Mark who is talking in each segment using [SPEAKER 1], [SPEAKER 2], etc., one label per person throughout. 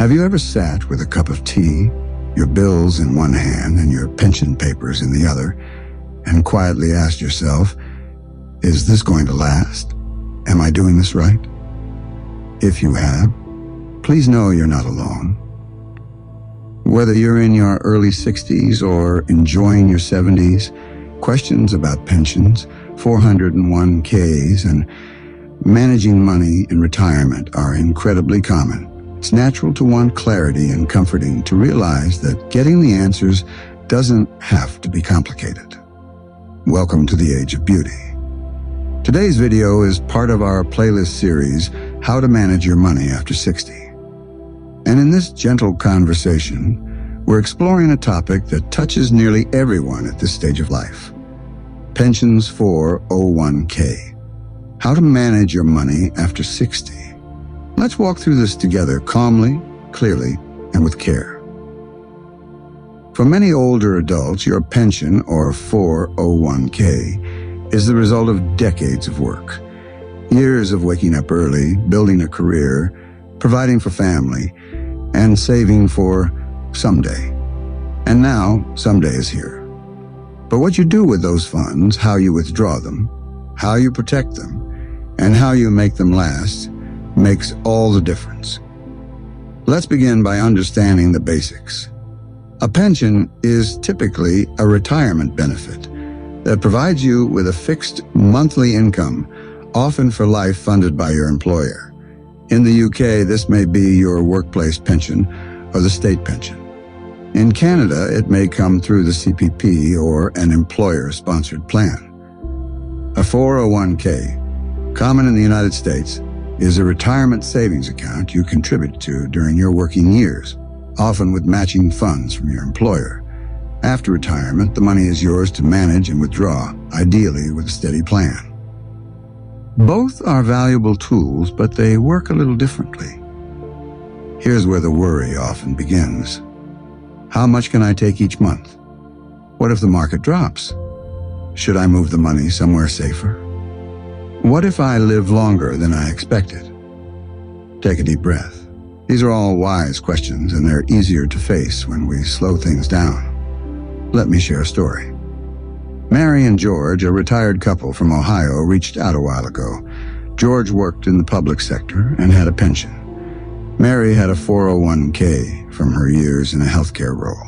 [SPEAKER 1] Have you ever sat with a cup of tea, your bills in one hand and your pension papers in the other, and quietly asked yourself, is this going to last? Am I doing this right? If you have, please know you're not alone. Whether you're in your early 60s or enjoying your 70s, questions about pensions, 401ks, and managing money in retirement are incredibly common. It's natural to want clarity and comforting to realize that getting the answers doesn't have to be complicated. Welcome to the Age of Beauty. Today's video is part of our playlist series, How to Manage Your Money After 60. And in this gentle conversation, we're exploring a topic that touches nearly everyone at this stage of life. Pensions 401k. How to manage your money after 60. Let's walk through this together calmly, clearly, and with care. For many older adults, your pension, or 401k, is the result of decades of work. Years of waking up early, building a career, providing for family, and saving for someday. And now, someday is here. But what you do with those funds, how you withdraw them, how you protect them, and how you make them last, makes all the difference. Let's begin by understanding the basics. A pension is typically a retirement benefit that provides you with a fixed monthly income, often for life, funded by your employer. In the UK, this may be your workplace pension or the state pension. In Canada, it may come through the CPP or an employer-sponsored plan. A 401k, common in the United States, is a retirement savings account you contribute to during your working years, often with matching funds from your employer. After retirement, the money is yours to manage and withdraw, ideally with a steady plan. Both are valuable tools, but they work a little differently. Here's where the worry often begins. How much can I take each month? What if the market drops? Should I move the money somewhere safer? What if I live longer than I expected? Take a deep breath. These are all wise questions, and they're easier to face when we slow things down. Let me share a story. Mary and George, a retired couple from Ohio, reached out a while ago. George worked in the public sector and had a pension. Mary had a 401k from her years in a healthcare role.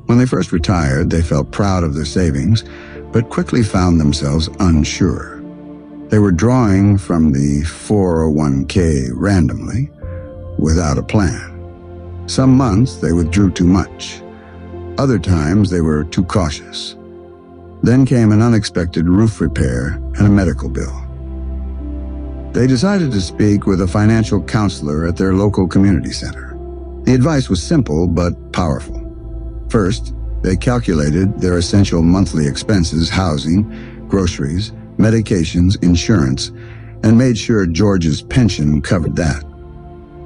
[SPEAKER 1] When they first retired, they felt proud of their savings, but quickly found themselves unsure. They were drawing from the 401k randomly, without a plan. Some months they withdrew too much. Other times they were too cautious. Then came an unexpected roof repair and a medical bill. They decided to speak with a financial counselor at their local community center. The advice was simple but powerful. First, they calculated their essential monthly expenses, housing, groceries, medications, insurance, and made sure George's pension covered that.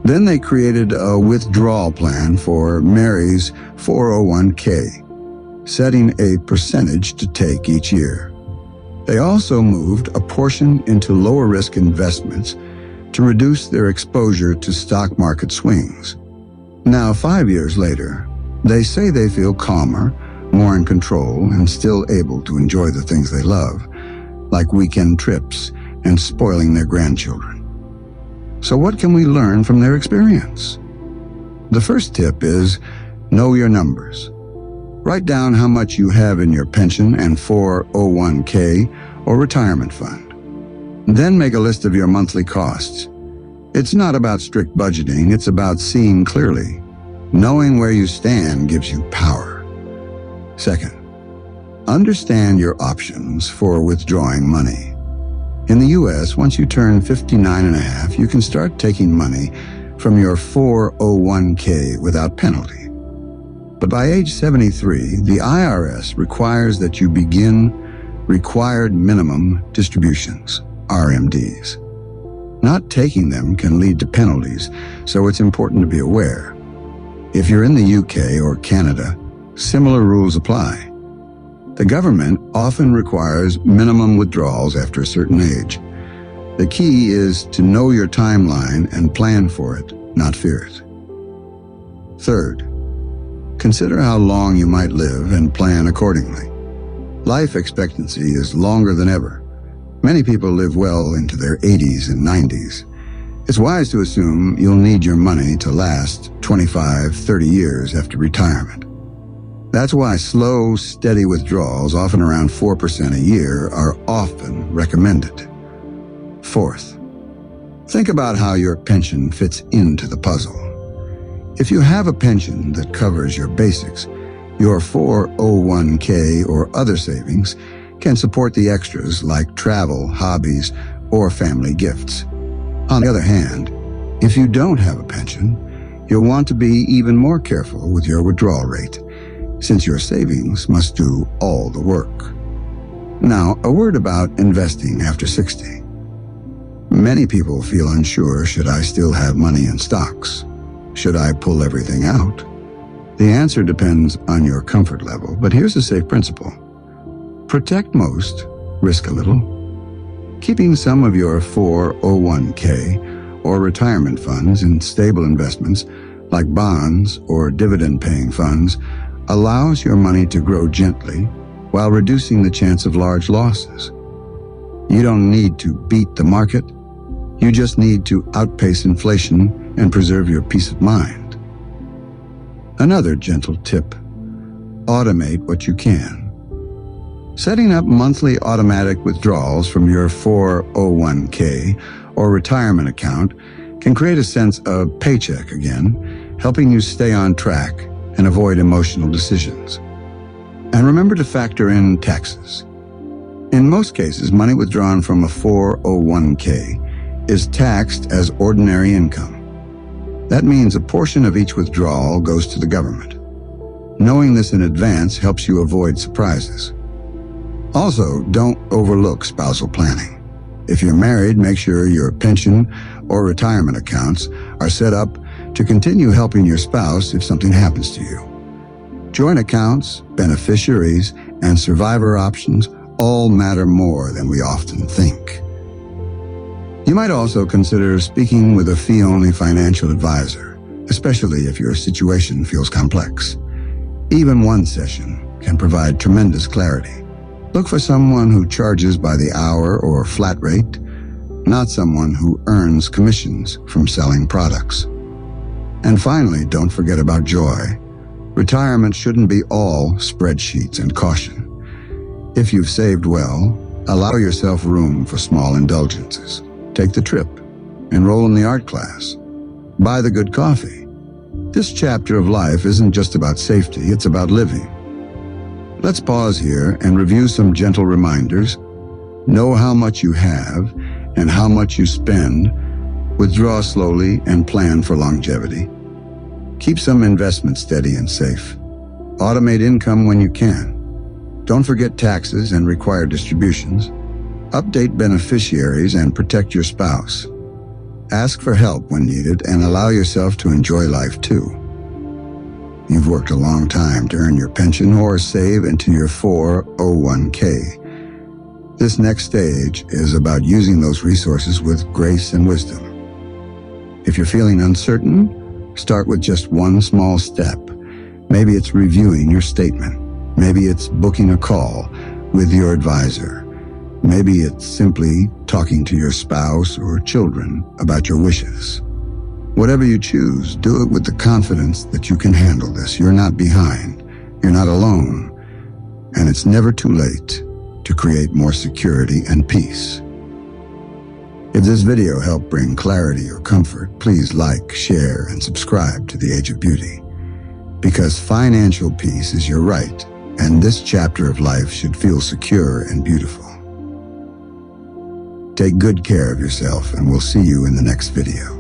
[SPEAKER 1] Then they created a withdrawal plan for Mary's 401k, setting a percentage to take each year. They also moved a portion into lower-risk investments to reduce their exposure to stock market swings. Now, 5 years later, they say they feel calmer, more in control, and still able to enjoy the things they love, like weekend trips and spoiling their grandchildren. So what can we learn from their experience? The first tip is know your numbers. Write down how much you have in your pension and 401k or retirement fund. Then make a list of your monthly costs. It's not about strict budgeting, it's about seeing clearly. Knowing where you stand gives you power. Second, understand your options for withdrawing money. In the US, once you turn 59 and a half, you can start taking money from your 401k without penalty. But by age 73, the IRS requires that you begin required minimum distributions, RMDs. Not taking them can lead to penalties, so it's important to be aware. If you're in the UK or Canada, similar rules apply. The government often requires minimum withdrawals after a certain age. The key is to know your timeline and plan for it, not fear it. Third, consider how long you might live and plan accordingly. Life expectancy is longer than ever. Many people live well into their 80s and 90s. It's wise to assume you'll need your money to last 25, 30 years after retirement. That's why slow, steady withdrawals, often around 4% a year, are often recommended. Fourth, think about how your pension fits into the puzzle. If you have a pension that covers your basics, your 401k or other savings can support the extras like travel, hobbies, or family gifts. On the other hand, if you don't have a pension, you'll want to be even more careful with your withdrawal rate, since your savings must do all the work. Now, a word about investing after 60. Many people feel unsure, should I still have money in stocks? Should I pull everything out? The answer depends on your comfort level, but here's a safe principle. Protect most, risk a little. Keeping some of your 401k or retirement funds in stable investments like bonds or dividend-paying funds allows your money to grow gently while reducing the chance of large losses. You don't need to beat the market. You just need to outpace inflation and preserve your peace of mind. Another gentle tip: automate what you can. Setting up monthly automatic withdrawals from your 401k or retirement account can create a sense of paycheck again, helping you stay on track and avoid emotional decisions. And remember to factor in taxes. In most cases, money withdrawn from a 401k is taxed as ordinary income. That means a portion of each withdrawal goes to the government. Knowing this in advance helps you avoid surprises. Also, don't overlook spousal planning. If you're married, make sure your pension or retirement accounts are set up to continue helping your spouse if something happens to you. Joint accounts, beneficiaries, and survivor options all matter more than we often think. You might also consider speaking with a fee-only financial advisor, especially if your situation feels complex. Even one session can provide tremendous clarity. Look for someone who charges by the hour or flat rate, not someone who earns commissions from selling products. And finally, don't forget about joy. Retirement shouldn't be all spreadsheets and caution. If you've saved well, allow yourself room for small indulgences. Take the trip, enroll in the art class, buy the good coffee. This chapter of life isn't just about safety, it's about living. Let's pause here and review some gentle reminders. Know how much you have and how much you spend. Withdraw slowly and plan for longevity. Keep some investments steady and safe. Automate income when you can. Don't forget taxes and required distributions. Update beneficiaries and protect your spouse. Ask for help when needed and allow yourself to enjoy life too. You've worked a long time to earn your pension or save into your 401k. This next stage is about using those resources with grace and wisdom. If you're feeling uncertain, start with just one small step. Maybe it's reviewing your statement. Maybe it's booking a call with your advisor. Maybe it's simply talking to your spouse or children about your wishes. Whatever you choose, do it with the confidence that you can handle this. You're not behind. You're not alone. And it's never too late to create more security and peace. If this video helped bring clarity or comfort, please like, share, and subscribe to The Age of Beauty. Because financial peace is your right, and this chapter of life should feel secure and beautiful. Take good care of yourself, and we'll see you in the next video.